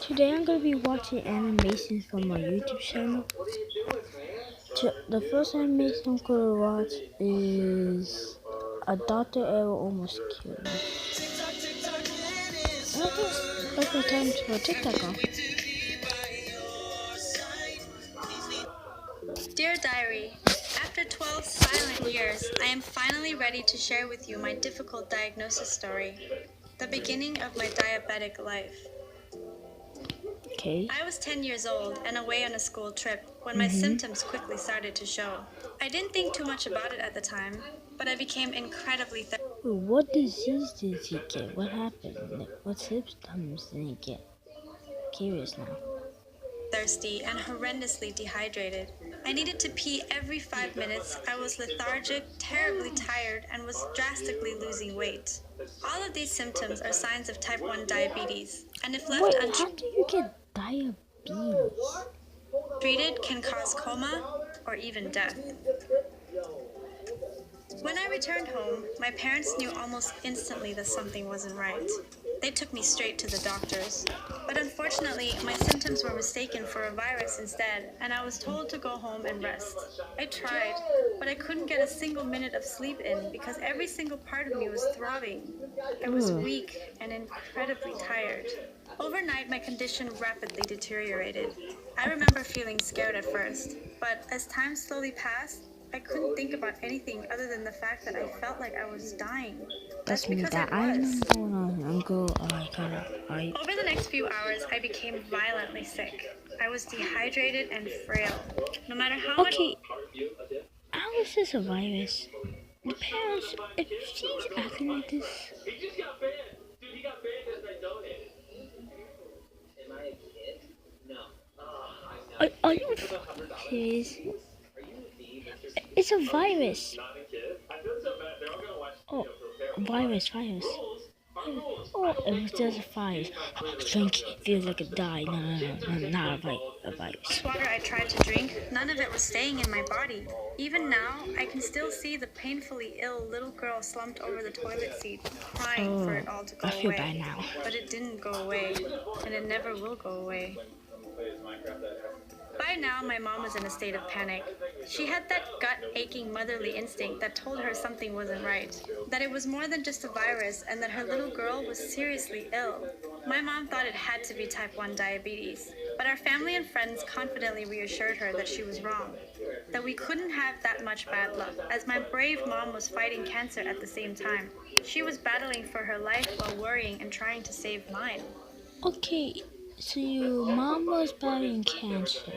Today I'm going to be watching animations from my YouTube channel. The first animation I'm going to watch is a Dr. Arrow almost killed me. I guess that's my time to go TikTok off. Dear Diary, after 12 silent years, I am finally ready to share with you my difficult diagnosis story, the beginning of my diabetic life. Okay. I was 10 years old and away on a school trip when my symptoms quickly started to show. I didn't think too much about it at the time, but I became incredibly What disease did he get? What happened? What symptoms did he get? Curious now. thirsty and horrendously dehydrated. I needed to pee every 5 minutes. I was lethargic, terribly tired, and was drastically losing weight. All of these symptoms are signs of type 1 diabetes, and if left How do you get diabetes? untreated, can cause coma or even death. When I returned home, my parents knew almost instantly that something wasn't right. They took me straight to the doctors. But unfortunately, my symptoms were mistaken for a virus instead, and I was told to go home and rest. I tried, but I couldn't get a single minute of sleep in because every single part of me was throbbing. I was weak and incredibly tired. Overnight, my condition rapidly deteriorated. I remember feeling scared at first, but as time slowly passed, I couldn't think about anything other than the fact that I felt like I was dying. That's me. That I remember Over the next few hours, I became violently sick. I was dehydrated and frail. No matter how much... How is this a virus? The parents, if she's acting like this... Are you serious? It's a virus. Oh, virus. Oh, it was just a virus. Drink feels like a die. No, not a virus. Water I tried to drink, none of it was staying in my body. Even now, I can still see the painfully ill little girl slumped over the toilet seat, crying for it all to go away. I feel bad now. But it didn't go away, and it never will go away. By now, my mom was in a state of panic. She had that gut-aching motherly instinct that told her something wasn't right, that it was more than just a virus, and that her little girl was seriously ill. My mom thought it had to be type 1 diabetes, but our family and friends confidently reassured her that she was wrong, that we couldn't have that much bad luck, as my brave mom was fighting cancer at the same time. She was battling for her life while worrying and trying to save mine. Okay. So your mom was battling cancer,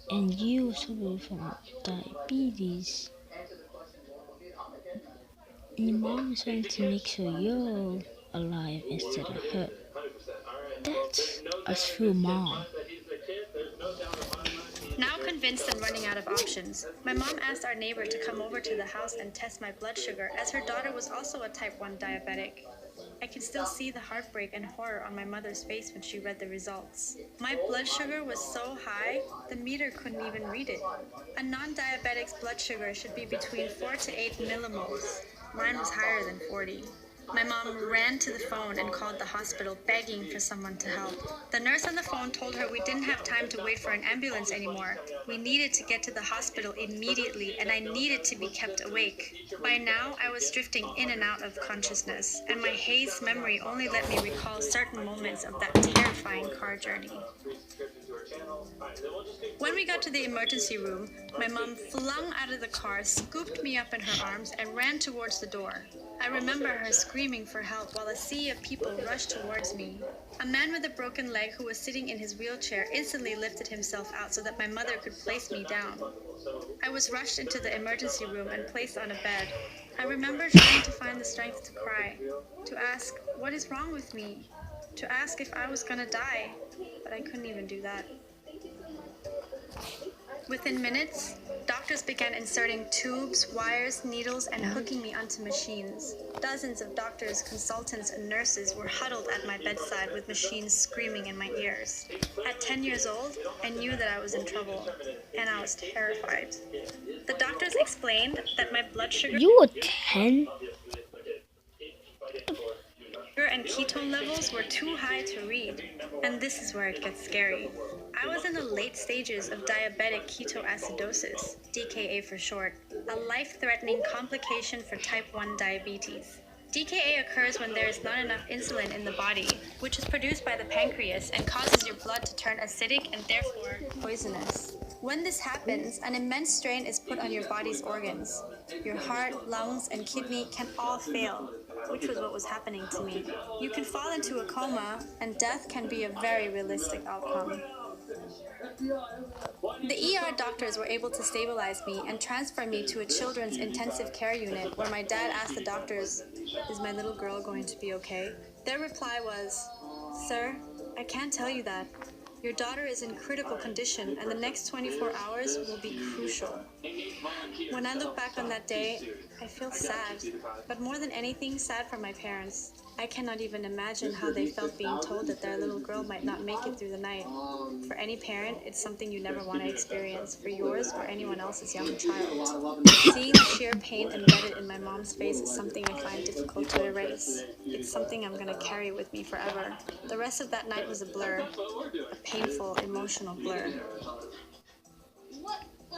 and you suffered from diabetes. And your mom was trying to make sure you're alive instead of her. That's a true mom. Now convinced and running out of options, my mom asked our neighbor to come over to the house and test my blood sugar, as her daughter was also a type 1 diabetic. I can still see the heartbreak and horror on my mother's face when she read the results. My blood sugar was so high, the meter couldn't even read it. A non-diabetic's blood sugar should be between 4 to 8 millimoles. Mine was higher than 40. My mom ran to the phone and called the hospital, begging for someone to help. The nurse on the phone told her we didn't have time to wait for an ambulance anymore. We needed to get to the hospital immediately, and I needed to be kept awake. By now, I was drifting in and out of consciousness, and my hazed memory only let me recall certain moments of that terrifying car journey. When we got to the emergency room, my mom flung out of the car, scooped me up in her arms, and ran towards the door. I remember her screaming for help while a sea of people rushed towards me. A man with a broken leg who was sitting in his wheelchair instantly lifted himself out so that my mother could place me down. I was rushed into the emergency room and placed on a bed. I remember trying to find the strength to cry, to ask what is wrong with me, to ask if I was gonna die, but I couldn't even do that. Within minutes, doctors began inserting tubes, wires, needles, and hooking me onto machines. Dozens of doctors, consultants, and nurses were huddled at my bedside with machines screaming in my ears. At 10 years old, I knew that I was in trouble, and I was terrified. The doctors explained that my blood sugar... You were 10? and ketone levels were too high to read. And this is where it gets scary. I was in the late stages of diabetic ketoacidosis, DKA for short, a life-threatening complication for type 1 diabetes. DKA occurs when there is not enough insulin in the body, which is produced by the pancreas and causes your blood to turn acidic and therefore poisonous. When this happens, an immense strain is put on your body's organs. Your heart, lungs, and kidney can all fail, which was what was happening to me. You can fall into a coma, and death can be a very realistic outcome. The ER doctors were able to stabilize me and transfer me to a children's intensive care unit where my dad asked the doctors, "Is my little girl going to be okay?" Their reply was, "Sir, I can't tell you that. Your daughter is in critical condition and the next 24 hours will be crucial." When I look back on that day, I feel sad, but more than anything, sad for my parents. I cannot even imagine how they felt being told that their little girl might not make it through the night. For any parent, it's something you never want to experience for yours or anyone else's young child. Seeing the sheer pain embedded in my mom's face is something I find difficult to erase. It's something I'm going to carry with me forever. The rest of that night was a blur, a painful, emotional blur.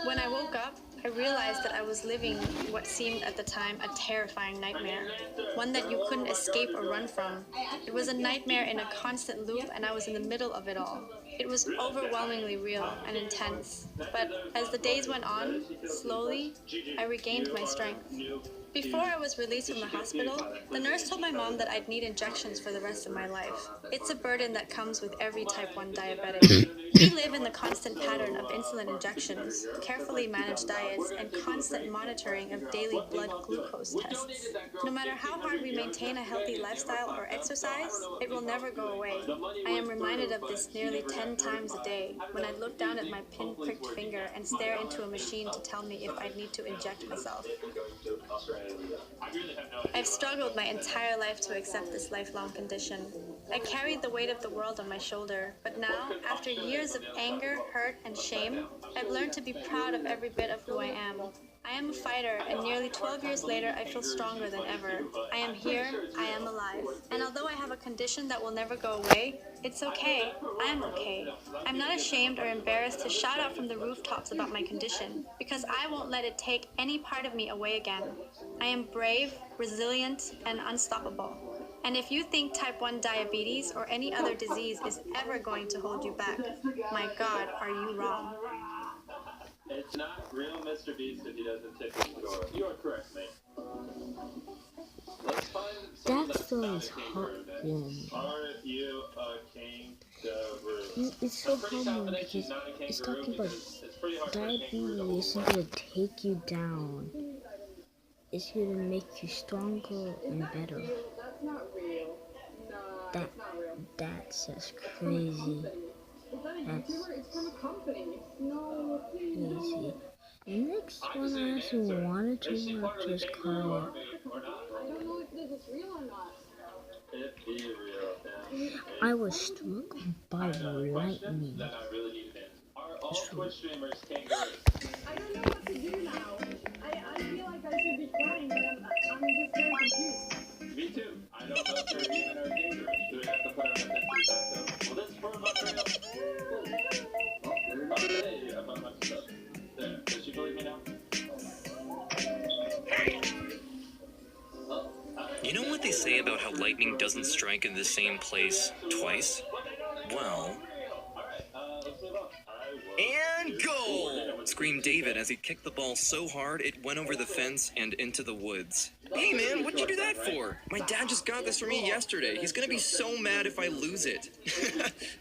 When I woke up, I realized that I was living what seemed at the time a terrifying nightmare, one that you couldn't escape or run from. It was a nightmare in a constant loop, and I was in the middle of it all. It was overwhelmingly real and intense, but as the days went on, slowly, I regained my strength. Before I was released from the hospital, the nurse told my mom that I'd need injections for the rest of my life. It's a burden that comes with every type 1 diabetic. We live in the constant pattern of insulin injections, carefully managed diets, and constant monitoring of daily blood glucose tests. No matter how hard we maintain a healthy lifestyle or exercise, it will never go away. I am reminded of this nearly 10 times a day when I look down at my pin-pricked finger and stare into a machine to tell me if I need to inject myself. I've struggled my entire life to accept this lifelong condition. I carried the weight of the world on my shoulder, but now, after years of anger, hurt, and shame, I've learned to be proud of every bit of who I am. I am a fighter, and nearly 12 years later, I feel stronger than ever. I am here, I am alive. And although I have a condition that will never go away, it's okay. I am okay. I'm not ashamed or embarrassed to shout out from the rooftops about my condition, because I won't let it take any part of me away again. I am brave, resilient, and unstoppable. And if you think type 1 diabetes or any other disease is ever going to hold you back, my God, are you wrong. It's not real Mr. Beast if he doesn't tip his door. You are correct, mate. Let's find some That story is hot. Yeah. Or if you came to It's so common because it's talking about diabetes isn't going to take you down. It's going to make you stronger and better. That's not real. No, that's not real. That's just crazy. It's not a That's YouTuber, it's from a company. No, please, no. crazy. The next one I actually wanted to watch was called I don't know if this is real or not. it be real. I Was Struck by Lightning. That I really need in. Are all Twitch streamers kangaroos? I don't know what to do now. I feel like I should be crying, but I'm just very confused. Me too. I don't know if they're even or kangaroos. Do we have to put our attention back though? Well, this firm up real. Oh, hey, I found my stuff. There. Does she believe me now? You know what they say about how lightning doesn't strike in the same place twice? Well, Let's move on. and goal! Screamed David as he kicked the ball so hard it went over the fence and into the woods. Hey man, what'd you do that for? My dad just got this for me yesterday. He's gonna be so mad if I lose it.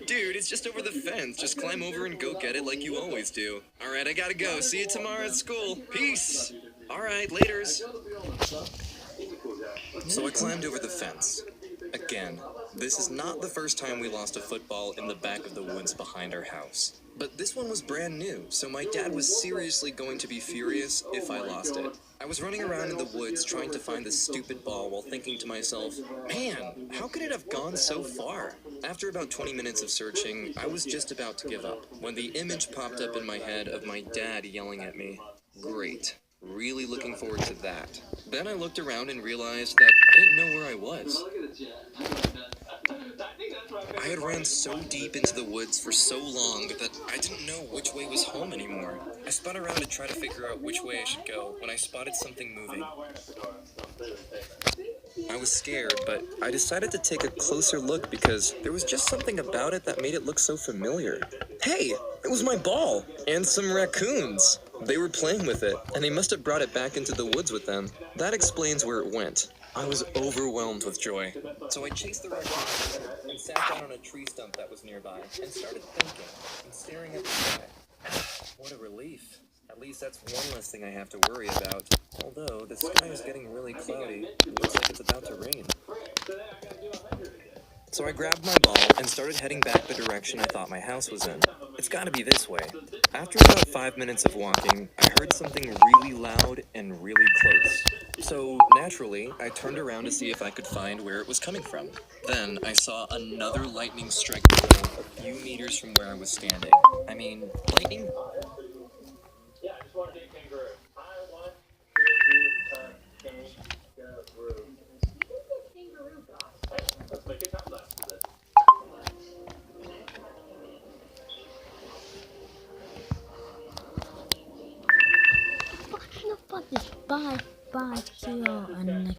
Dude, it's just over the fence. Just climb over and go get it like you always do. Alright, I gotta go. See you tomorrow at school. Peace! Alright, laters. So I climbed over the fence. Again, this is not the first time we lost a football in the back of the woods behind our house. But this one was brand new, so my dad was seriously going to be furious if I lost it. I was running around in the woods trying to find the stupid ball while thinking to myself, man, how could it have gone so far? After about 20 minutes of searching, I was just about to give up when the image popped up in my head of my dad yelling at me. Great. Really looking forward to that. Then I looked around and realized that I didn't know where I was. I had ran so deep into the woods for so long that I didn't know which way was home anymore. I spun around to try to figure out which way I should go when I spotted something moving. I was scared, but I decided to take a closer look because there was just something about it that made it look so familiar. Hey, it was my ball! And some raccoons! They were playing with it, and they must have brought it back into the woods with them. That explains where it went. I was overwhelmed with joy. So I chased the raccoon and sat down on a tree stump that was nearby and started thinking and staring at the sky. What a relief. At least that's one less thing I have to worry about. Although the sky is getting really cloudy. It looks like it's about to rain. So I grabbed my ball and started heading back the direction I thought my house was in. It's gotta be this way. After about 5 minutes of walking, I heard something really loud and really close. So, naturally, I turned around to see if I could find where it was coming from. Then, I saw another lightning strike the ground a few meters from where I was standing. I mean, lightning? Yeah, I just want to do kangaroo. I want to do kangaroo. Kangaroo, gosh. Hey, let's make a time lapse of this. Fuck this. Bye. See y'all in the next